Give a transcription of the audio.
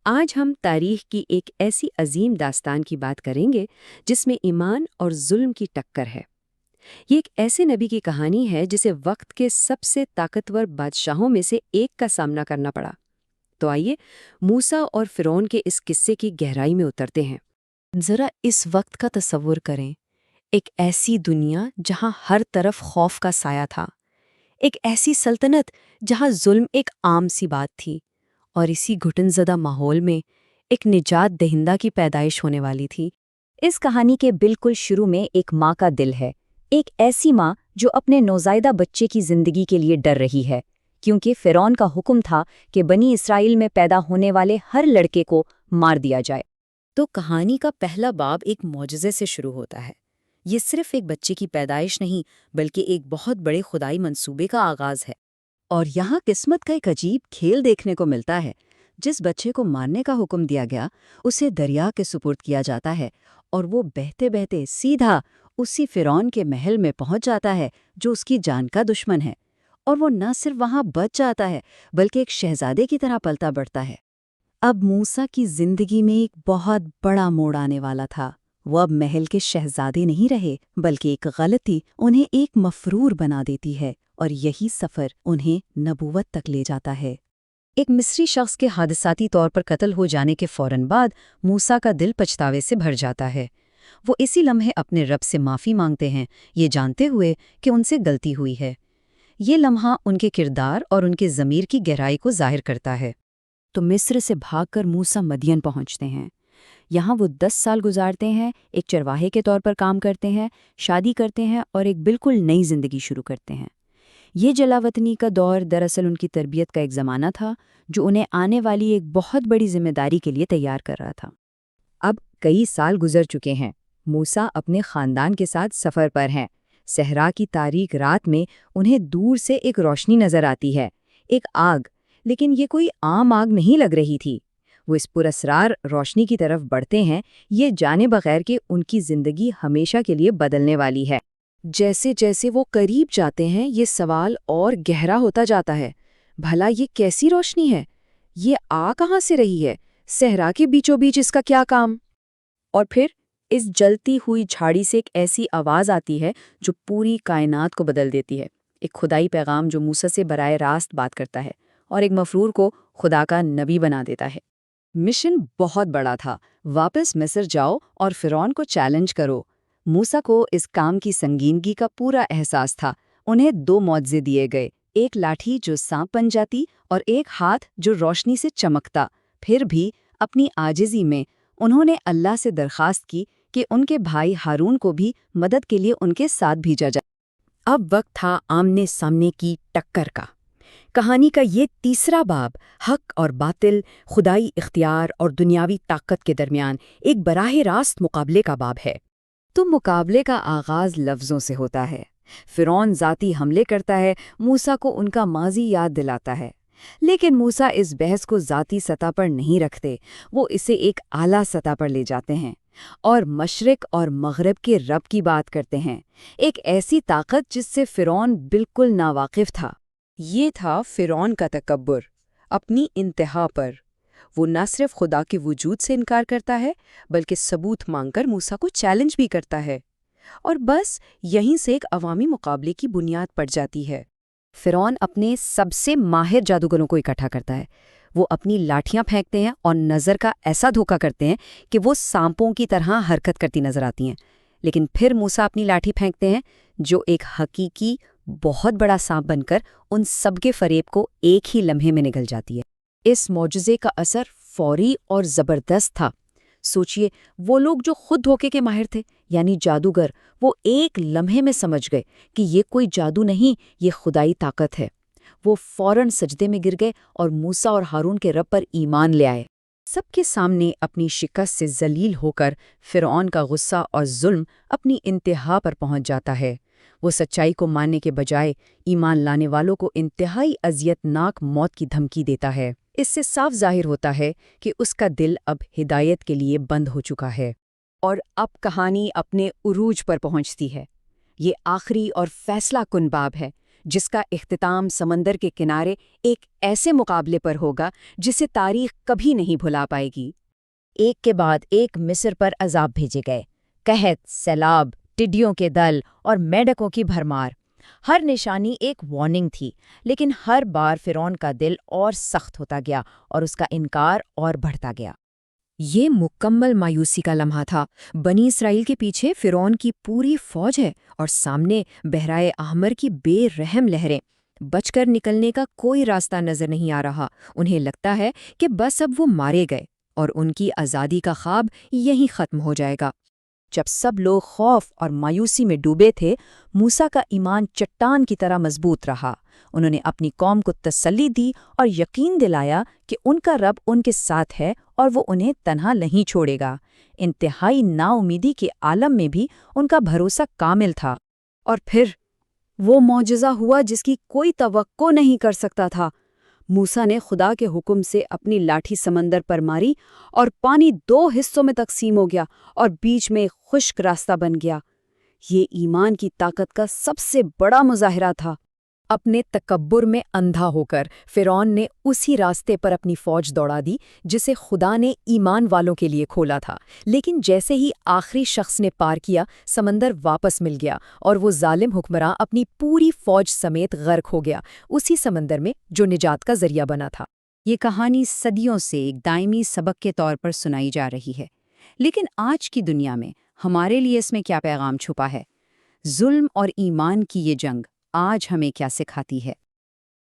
آج ہم تاریخ کی ایک ایسی عظیم داستان کی بات کریں گے جس میں ایمان اور ظلم کی ٹکر ہے۔ یہ ایک ایسے نبی کی کہانی ہے جسے وقت کے سب سے طاقتور بادشاہوں میں سے ایک کا سامنا کرنا پڑا۔ تو آئیے موسیٰ اور فرعون کے اس قصے کی گہرائی میں اترتے ہیں۔ ذرا اس وقت کا تصور کریں، ایک ایسی دنیا جہاں ہر طرف خوف کا سایہ تھا، ایک ایسی سلطنت جہاں ظلم ایک عام سی بات تھی، اور اسی گھٹن زدہ ماحول میں ایک نجات دہندہ کی پیدائش ہونے والی تھی۔ اس کہانی کے بالکل شروع میں ایک ماں کا دل ہے، ایک ایسی ماں جو اپنے نوزائیدہ بچے کی زندگی کے لیے ڈر رہی ہے، کیونکہ فرعون کا حکم تھا کہ بنی اسرائیل میں پیدا ہونے والے ہر لڑکے کو مار دیا جائے۔ تو کہانی کا پہلا باب ایک معجزے سے شروع ہوتا ہے۔ یہ صرف ایک بچے کی پیدائش نہیں بلکہ ایک بہت بڑے خدائی منصوبے کا آغاز ہے۔ اور یہاں قسمت کا ایک عجیب کھیل دیکھنے کو ملتا ہے۔ جس بچے کو مارنے کا حکم دیا گیا اسے دریا کے سپرد کیا جاتا ہے، اور وہ بہتے بہتے سیدھا اسی فرعون کے محل میں پہنچ جاتا ہے جو اس کی جان کا دشمن ہے، اور وہ نہ صرف وہاں بچ جاتا ہے بلکہ ایک شہزادے کی طرح پلتا بڑھتا ہے۔ اب موسیٰ کی زندگی میں ایک بہت بڑا موڑ آنے والا تھا۔ وہ اب محل کے شہزادے نہیں رہے بلکہ ایک غلطی انہیں ایک مفرور بنا دیتی ہے، اور یہی سفر انہیں نبوت تک لے جاتا ہے۔ ایک مصری شخص کے حادثاتی طور پر قتل ہو جانے کے فوراً بعد موسیٰ کا دل پچھتاوے سے بھر جاتا ہے۔ وہ اسی لمحے اپنے رب سے معافی مانگتے ہیں، یہ جانتے ہوئے کہ ان سے غلطی ہوئی ہے۔ یہ لمحہ ان کے کردار اور ان کے ضمیر کی گہرائی کو ظاہر کرتا ہے۔ تو مصر سے بھاگ کر موسیٰ مدین پہنچتے ہیں۔ یہاں وہ 10 سال گزارتے ہیں، ایک چرواہے کے طور پر کام کرتے ہیں، شادی کرتے ہیں اور ایک بالکل نئی زندگی شروع کرتے ہیں۔ یہ جلاوطنی کا دور دراصل ان کی تربیت کا ایک زمانہ تھا جو انہیں آنے والی ایک بہت بڑی ذمہ داری کے لیے تیار کر رہا تھا۔ اب کئی سال گزر چکے ہیں۔ موسیٰ اپنے خاندان کے ساتھ سفر پر ہیں۔ صحرا کی تاریک رات میں انہیں دور سے ایک روشنی نظر آتی ہے، ایک آگ، لیکن یہ کوئی عام آگ نہیں لگ رہی تھی۔ وہ اس پراسرار روشنی کی طرف بڑھتے ہیں، یہ جانے بغیر کہ ان کی زندگی ہمیشہ کے لیے بدلنے والی ہے۔ جیسے جیسے وہ قریب جاتے ہیں یہ سوال اور گہرا ہوتا جاتا ہے، بھلا یہ کیسی روشنی ہے؟ یہ آ کہاں سے رہی ہے؟ صحرا کے بیچوں بیچ اس کا کیا کام؟ اور پھر اس جلتی ہوئی جھاڑی سے ایک ایسی آواز آتی ہے جو پوری کائنات کو بدل دیتی ہے۔ ایک خدائی پیغام جو موسیٰ سے براہ راست بات کرتا ہے اور ایک مفرور کو خدا کا نبی بنا دیتا ہے۔ مشن بہت بڑا تھا، واپس مصر جاؤ اور فرعون کو چیلنج کرو۔ موسیٰ کو اس کام کی سنگینی کا پورا احساس تھا۔ انہیں 2 معجزے دیے گئے، ایک لاٹھی جو سانپ بن جاتی اور ایک ہاتھ جو روشنی سے چمکتا۔ پھر بھی اپنی عاجزی میں انہوں نے اللہ سے درخواست کی کہ ان کے بھائی ہارون کو بھی مدد کے لیے ان کے ساتھ بھیجا جائے۔ اب وقت تھا آمنے سامنے کی ٹکر کا۔ کہانی کا یہ تیسرا باب حق اور باطل، خدائی اختیار اور دنیاوی طاقت کے درمیان ایک براہ راست مقابلے کا باب ہے۔ تو مقابلے کا آغاز لفظوں سے ہوتا ہے۔ فرعون ذاتی حملے کرتا ہے، موسیٰ کو ان کا ماضی یاد دلاتا ہے۔ لیکن موسیٰ اس بحث کو ذاتی سطح پر نہیں رکھتے، وہ اسے ایک اعلیٰ سطح پر لے جاتے ہیں اور مشرق اور مغرب کے رب کی بات کرتے ہیں، ایک ایسی طاقت جس سے فرعون بالکل ناواقف تھا۔ یہ تھا فرعون کا تکبر اپنی انتہا پر۔ وہ نہ صرف خدا کے وجود سے انکار کرتا ہے بلکہ ثبوت مانگ کر موسیٰ کو چیلنج بھی کرتا ہے، اور بس یہیں سے ایک عوامی مقابلے کی بنیاد پڑ جاتی ہے۔ فرعون اپنے سب سے ماہر جادوگروں کو اکٹھا کرتا ہے۔ وہ اپنی لاٹھیاں پھینکتے ہیں اور نظر کا ایسا دھوکہ کرتے ہیں کہ وہ سانپوں کی طرح حرکت کرتی نظر آتی ہیں، لیکن پھر موسیٰ اپنی لاٹھی پھینکتے ہیں جو ایک حقیقی بہت بڑا سانپ بن کر ان سب کے فریب کو ایک ہی لمحے میں نگل جاتی ہے۔ اس معجزے کا اثر فوری اور زبردست تھا۔ سوچئے، وہ لوگ جو خود دھوکے کے ماہر تھے، یعنی جادوگر، وہ ایک لمحے میں سمجھ گئے کہ یہ کوئی جادو نہیں، یہ خدائی طاقت ہے۔ وہ فوراً سجدے میں گر گئے اور موسیٰ اور ہارون کے رب پر ایمان لے آئے۔ سب کے سامنے اپنی شکست سے ذلیل ہو کر فرعون کا غصہ اور ظلم اپنی انتہا پر پہنچ جاتا ہے۔ وہ سچائی کو ماننے کے بجائے ایمان لانے والوں کو انتہائی اذیت ناک موت کی دھمکی دیتا ہے۔ اس سے صاف ظاہر ہوتا ہے کہ اس کا دل اب ہدایت کے لیے بند ہو چکا ہے۔ اور اب کہانی اپنے عروج پر پہنچتی ہے۔ یہ آخری اور فیصلہ کن باب ہے جس کا اختتام سمندر کے کنارے ایک ایسے مقابلے پر ہوگا جسے تاریخ کبھی نہیں بھلا پائے گی۔ ایک کے بعد ایک مصر پر عذاب بھیجے گئے، قحط، سیلاب، ٹڈیوں کے دل اور میڈکوں کی بھرمار۔ ہر نشانی ایک وارننگ تھی، لیکن ہر بار فرعون کا دل اور سخت ہوتا گیا اور اس کا انکار اور بڑھتا گیا۔ یہ مکمل مایوسی کا لمحہ تھا۔ بنی اسرائیل کے پیچھے فرعون کی پوری فوج ہے اور سامنے بحرائے احمر کی بے رحم لہریں۔ بچ کر نکلنے کا کوئی راستہ نظر نہیں آ رہا۔ انہیں لگتا ہے کہ بس اب وہ مارے گئے اور ان کی آزادی کا خواب یہیں ختم ہو جائے گا۔ جب سب لوگ خوف اور مایوسی میں ڈوبے تھے، موسیٰ کا ایمان چٹان کی طرح مضبوط رہا۔ انہوں نے اپنی قوم کو تسلی دی اور یقین دلایا کہ ان کا رب ان کے ساتھ ہے اور وہ انہیں تنہا نہیں چھوڑے گا۔ انتہائی نا امیدی کے عالم میں بھی ان کا بھروسہ کامل تھا۔ اور پھر وہ معجزہ ہوا جس کی کوئی توقع نہیں کر سکتا تھا۔ موسیٰ نے خدا کے حکم سے اپنی لاٹھی سمندر پر ماری اور پانی 2 حصوں میں تقسیم ہو گیا اور بیچ میں ایک خشک راستہ بن گیا۔ یہ ایمان کی طاقت کا سب سے بڑا مظاہرہ تھا۔ اپنے تکبر میں اندھا ہو کر فرعون نے اسی راستے پر اپنی فوج دوڑا دی جسے خدا نے ایمان والوں کے لیے کھولا تھا، لیکن جیسے ہی آخری شخص نے پار کیا، سمندر واپس مل گیا اور وہ ظالم حکمراں اپنی پوری فوج سمیت غرق ہو گیا، اسی سمندر میں جو نجات کا ذریعہ بنا تھا۔ یہ کہانی صدیوں سے ایک دائمی سبق کے طور پر سنائی جا رہی ہے، لیکن آج کی دنیا میں ہمارے لیے اس میں کیا پیغام چھپا ہے؟ ظلم اور ایمان کی یہ جنگ آج ہمیں کیا سکھاتی ہے؟